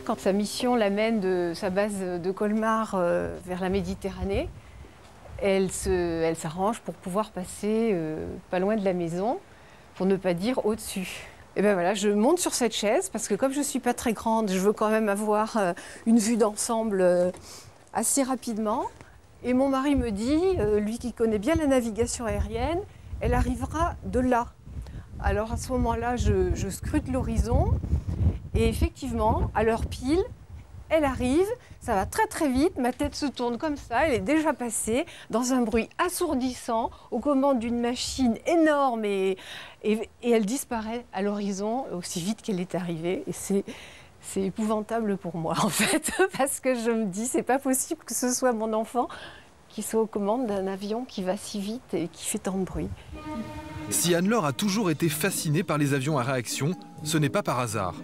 quand sa mission l'amène de sa base de Colmar vers la Méditerranée, elle s'arrange pour pouvoir passer pas loin de la maison, pour ne pas dire au-dessus. Et bien voilà, je monte sur cette chaise parce que comme je ne suis pas très grande, je veux quand même avoir une vue d'ensemble assez rapidement. Et mon mari me dit, lui qui connaît bien la navigation aérienne, elle arrivera de là. Alors à ce moment-là, je scrute l'horizon et effectivement, à l'heure pile, elle arrive, ça va très très vite, ma tête se tourne comme ça, elle est déjà passée dans un bruit assourdissant aux commandes d'une machine énorme et elle disparaît à l'horizon aussi vite qu'elle est arrivée. Et c'est épouvantable pour moi en fait, parce que je me dis c'est pas possible que ce soit mon enfant qui soit aux commandes d'un avion qui va si vite et qui fait tant de bruit. Si Anne-Laure a toujours été fascinée par les avions à réaction, ce n'est pas par hasard.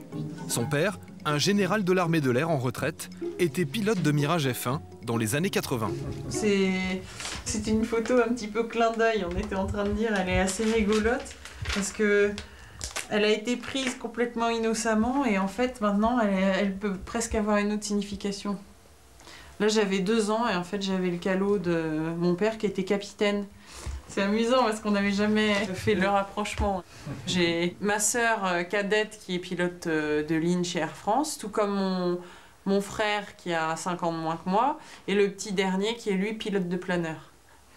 Son père, un général de l'armée de l'air en retraite, était pilote de Mirage F1 dans les années 80. C'était une photo un petit peu clin d'œil, on était en train de dire, elle est assez rigolote, parce que elle a été prise complètement innocemment et en fait maintenant elle peut presque avoir une autre signification. Là j'avais 2 ans et en fait j'avais le calot de mon père qui était capitaine. C'est amusant parce qu'on n'avait jamais fait le rapprochement. J'ai ma sœur cadette qui est pilote de ligne chez Air France, tout comme mon frère qui a 5 ans de moins que moi, et le petit dernier qui est lui pilote de planeur.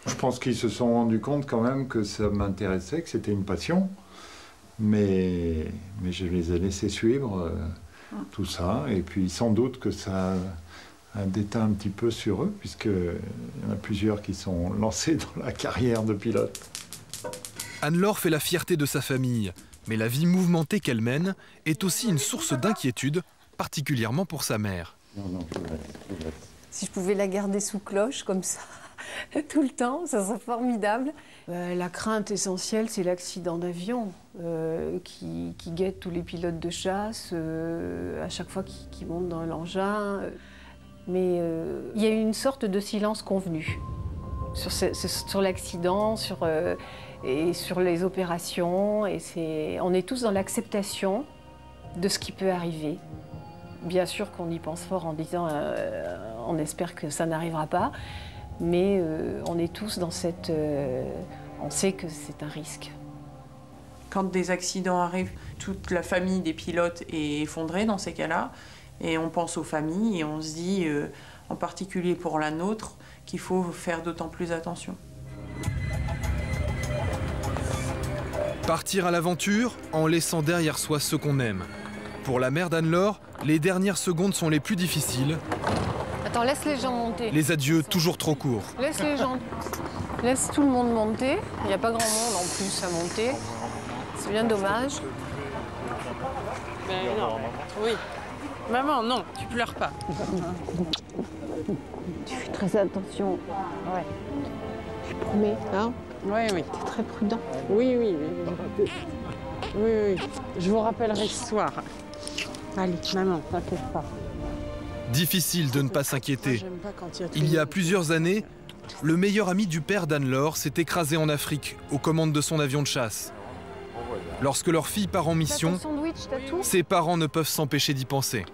Je pense qu'ils se sont rendus compte quand même que ça m'intéressait, que c'était une passion, mais je les ai laissés suivre tout ça, et puis sans doute que ça a déteint un petit peu sur eux, puisqu'il y en a plusieurs qui sont lancés dans la carrière de pilote. Anne-Laure fait la fierté de sa famille, mais la vie mouvementée qu'elle mène est aussi une source d'inquiétude, particulièrement pour sa mère. Si je pouvais la garder sous cloche comme ça, tout le temps, ça serait formidable. La crainte essentielle, c'est l'accident d'avion qui guette tous les pilotes de chasse à chaque fois qu'ils montent dans l'engin. Mais il y a une sorte de silence convenu sur l'accident, et sur les opérations. Et on est tous dans l'acceptation de ce qui peut arriver. Bien sûr qu'on y pense fort en disant on espère que ça n'arrivera pas, mais on est tous dans cette... on sait que c'est un risque. Quand des accidents arrivent, toute la famille des pilotes est effondrée dans ces cas-là. Et on pense aux familles et on se dit, en particulier pour la nôtre, qu'il faut faire d'autant plus attention. Partir à l'aventure en laissant derrière soi ceux qu'on aime. Pour la mère d'Anne-Laure, les dernières secondes sont les plus difficiles. Attends, laisse les gens monter. Les adieux toujours trop courts. Laisse tout le monde monter. Il n'y a pas grand monde en plus à monter. C'est bien dommage. Mais non, oui. Maman, non, tu pleures pas. Tu fais très attention. Ouais. Je promets, hein? Oui, oui. T'es très prudent. Oui, oui, oui. Oui, oui. Je vous rappellerai ce soir. Allez, maman, t'inquiète pas. Difficile de ne pas s'inquiéter. Il y a plusieurs années, le meilleur ami du père d'Anne-Laure s'est écrasé en Afrique aux commandes de son avion de chasse. Lorsque leur fille part en mission, ses parents ne peuvent s'empêcher d'y penser.